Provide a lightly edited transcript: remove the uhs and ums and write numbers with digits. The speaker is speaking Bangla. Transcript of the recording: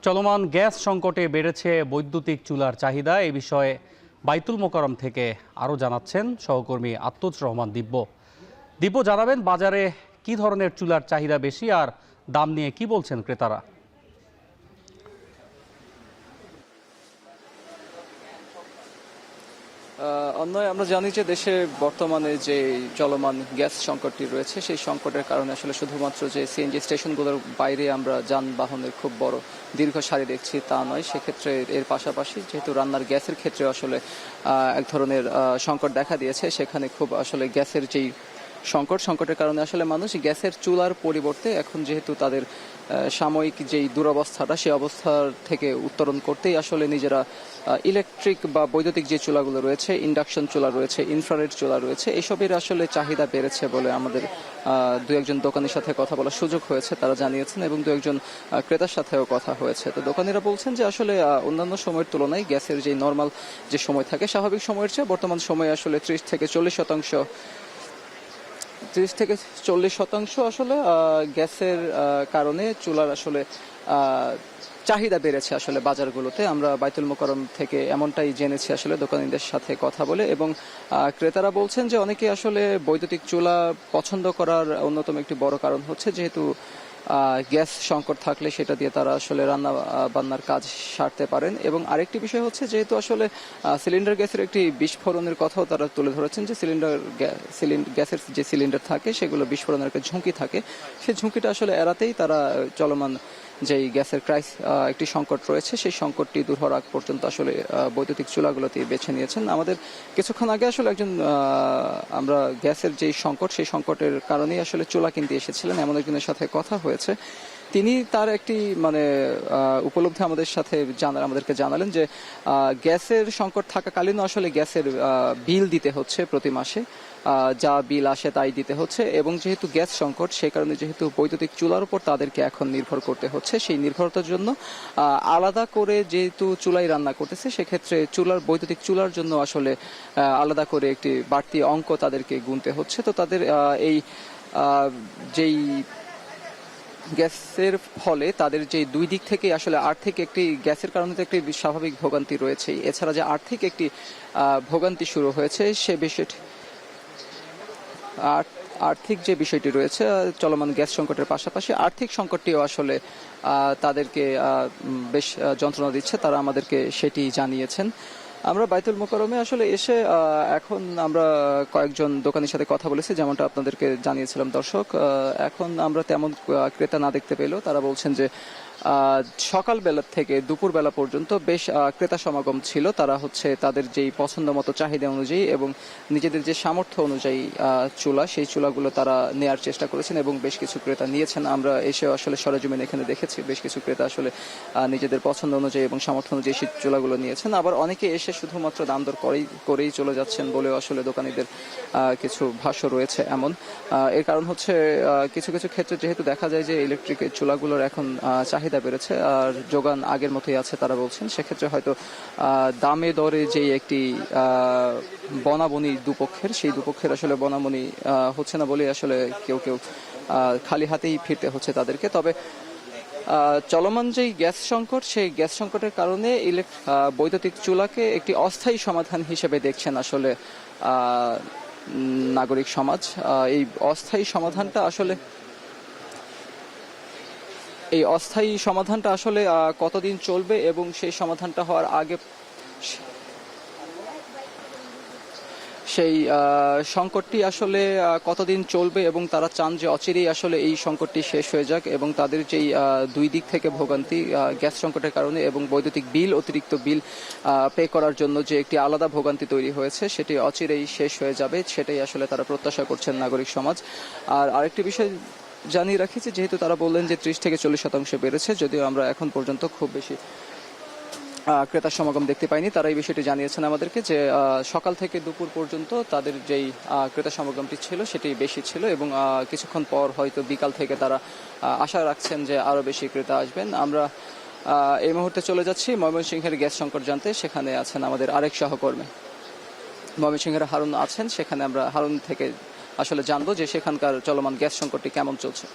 চলমান গ্যাস সংকটে বেড়েছে বৈদ্যুতিক চুলার চাহিদা। এই বিষয়ে বাইতুল মোকাররম থেকে আরও জানাচ্ছেন সহকর্মী আত্মজ রহমান দিব্য। দিব্য, জানাবেন বাজারে কি ধরনের চুলার চাহিদা বেশি আর দাম নিয়ে কি বলছেন ক্রেতারা? অন্যয় আমরা জানি যে দেশে বর্তমানে যে চলমান গ্যাস সংকটটি রয়েছে, সেই সংকটের কারণে আসলে শুধুমাত্র যে সিএনজি স্টেশনগুলোর বাইরে আমরা যানবাহনের খুব বড় দীর্ঘ সারি দেখছি তা নয়। সেক্ষেত্রে এর পাশাপাশি যেহেতু রান্নার গ্যাসের ক্ষেত্রে আসলে এক ধরনের সংকট দেখা দিয়েছে, সেখানে খুব আসলে গ্যাসের যেই সংকটের কারণে আসলে মানুষ গ্যাসের চুলার পরিবর্তে এখন যেহেতু তাদের সাময়িক যেই দুরবস্থাটা, সেই অবস্থার থেকে উত্তরণ করতেই আসলে নিজেরা ইলেকট্রিক বা বৈদ্যুতিক যে চুলাগুলো রয়েছে, ইন্ডাকশন চুলা রয়েছে, ইনফ্রারেড চুলা রয়েছে, এইসবের আসলে চাহিদা বেড়েছে বলে আমাদের দু একজন দোকানির সাথে কথা বলার সুযোগ হয়েছে, তারা জানিয়েছেন, এবং দু একজন ক্রেতার সাথেও কথা হয়েছে। তো দোকানিরা বলছেন যে আসলে অন্যান্য সময়ের তুলনায় গ্যাসের যে নর্মাল যে সময় থাকে, স্বাভাবিক সময়ের চেয়ে বর্তমান সময়ে আসলে 30 থেকে 40% আসলে গ্যাসের কারণে চুলার আসলে চাহিদা বেড়েছে আসলে বাজারগুলোতে। আমরা বাইতুল মোকাররম থেকে এমনটাই জেনেছি আসলে দোকানীদের সাথে কথা বলে, এবং ক্রেতারা বলছেন যে অনেকে আসলে বৈদ্যুতিক চুলা পছন্দ করার অন্যতম একটি বড় কারণ হচ্ছে যেহেতু গ্যাস সংকট থাকলে সেটা দিয়ে তারা আসলে রান্না বান্নার কাজ সারতে পারেন। এবং আরেকটি বিষয় হচ্ছে যেহেতু আসলে সিলিন্ডার গ্যাসের একটি বিস্ফোরণের কথাও তারা তুলে ধরেছেন, যে গ্যাসের যে সিলিন্ডার থাকে সেগুলো বিস্ফোরণের একটা ঝুঁকি থাকে, সেই ঝুঁকিটা আসলে এড়াতেই তারা চলমান যেই গ্যাসের একটি সংকট রয়েছে, সেই সংকটটি দূর হওয়ার আগ পর্যন্ত আসলে বৈদ্যুতিক চুলাগুলোতে বেছে নিয়েছেন। আমাদের কিছুক্ষণ আগে আসলে আমরা গ্যাসের যেই সংকট, সেই সংকটের কারণেই আসলে চুলা কিনতে এসেছিলেন এমন একজনের সাথে কথা হয়েছে। তিনি তার একটি উপলব্ধি আমাদেরকে জানালেন যে গ্যাসের সংকট থাকাকালীন আসলে গ্যাসের বিল দিতে হচ্ছে প্রতি মাসে, যা বিল আসে তাই দিতে হচ্ছে, এবং যেহেতু গ্যাস সংকট সেই কারণে যেহেতু বৈদ্যুতিক চুলার উপর তাদেরকে এখন নির্ভর করতে হচ্ছে, সেই নির্ভরতার জন্য আলাদা করে যেহেতু চুলায় রান্না করতেছে, সেক্ষেত্রে বৈদ্যুতিক চুলার জন্য আসলে আলাদা করে একটি বাড়তি অঙ্ক তাদেরকে গুনতে হচ্ছে। তো তাদের এই যেই গ্যাসের ফলে তাদের যে দুই দিক থেকে আসলে আর্থিক একটি গ্যাসের কারণে তো একটি স্বাভাবিক ভোগান্তি রয়েছে, এছাড়া যে আর্থিক একটি ভোগান্তি শুরু হয়েছে সে বিষয়টি আর্থিক যে বিষয়টি রয়েছে চলমান গ্যাস সংকটের পাশাপাশি আর্থিক সংকটটিও আসলে তাদেরকে বেশ যন্ত্রণা দিচ্ছে, তারা আমাদেরকে সেটি জানিয়েছেন। আমরা বাইতুল মোকাররমে আসলে এসে এখন আমরা কয়েকজন দোকানের সাথে কথা বলেছি, যেমনটা আপনাদেরকে জানিয়েছিলাম দর্শক। এখন আমরা তেমন ক্রেতা না দেখতে পেলেও তারা বলছেন যে সকালবেলা থেকে দুপুরবেলা পর্যন্ত বেশ ক্রেতা সমাগম ছিল। তারা তাদের যেই পছন্দ মতো চাহিদা অনুযায়ী এবং নিজেদের যে সামর্থ্য অনুযায়ী সেই চুলাগুলো তারা নেয়ার চেষ্টা করেছেন, এবং বেশ কিছু ক্রেতা নিয়েছেন। আমরা এসে আসলে সরেজমিন এখানে দেখেছি বেশ কিছু ক্রেতা আসলে নিজেদের পছন্দ অনুযায়ী এবং সামর্থ্য অনুযায়ী সেই চুলাগুলো নিয়েছেন। আবার অনেকে এসে শুধুমাত্র দাম দর করেই চলে যাচ্ছেন বলেও আসলে দোকানীদের কিছু ভাষ্য রয়েছে। এর কারণ হচ্ছে কিছু কিছু ক্ষেত্রে যেহেতু দেখা যায় যে ইলেকট্রিকের চুলাগুলোর এখন চাহিদা বেড়েছে আর যোগান আগের মতোই আছে তারা বলছেন, সেক্ষেত্রে হয়তো দামে দরে যে একটি বনাবনি সেই দুপক্ষের আসলে বনাবনি হচ্ছে না বলে আসলে কেউ খালি হাতেই ফিরতে হচ্ছে তাদেরকে। তবে চলমান যেই গ্যাস সংকট, সেই গ্যাস সংকটের কারণে বৈদ্যুতিক চুলাকে একটি অস্থায়ী সমাধান হিসেবে দেখছেন আসলে নাগরিক সমাজ। এই অস্থায়ী সমাধানটা আসলে কতদিন চলবে এবং সেই সমাধানটা হওয়ার আগে সেই সংকটটি আসলে কতদিন চলবে, এবং তারা চান যে অচিরেই আসলে এই সংকটটি শেষ হয়ে যাক, এবং তাদের যেই দুই দিক থেকে ভোগান্তি গ্যাস সংকটের কারণে এবং বৈদ্যুতিক অতিরিক্ত বিল পে করার জন্য যে একটি আলাদা ভোগান্তি তৈরি হয়েছে, সেটি অচিরেই শেষ হয়ে যাবে, সেটাই আসলে তারা প্রত্যাশা করছেন নাগরিক সমাজ। আর আরেকটি বিষয় জানিয়ে রাখি যে যেহেতু তারা বললেন যে 30 থেকে 40% বেড়েছে, যদিও আমরা এখন পর্যন্ত খুব বেশি ক্রেতার সমাগম দেখতে পাইনি। তারা এই বিষয়টি জানিয়েছেন আমাদেরকে যে সকাল থেকে দুপুর পর্যন্ত তাদের যেই ক্রেতা সমাগমটি ছিল সেটি বেশি ছিল, এবং কিছুক্ষণ পর হয়তো বিকাল থেকে তারা আশা রাখছেন যে আরও বেশি ক্রেতা আসবেন। আমরা এই মুহূর্তে চলে যাচ্ছি ময়মনসিংহের গ্যাস সংকট জানতে। সেখানে আছেন আমাদের আরেক সহকর্মী ময়মনসিংহের হারুন আছেন, সেখানে আমরা হারুন থেকে আসলে জানবো যে সেখানকার চলমান গ্যাস সংকটটি কেমন চলছে।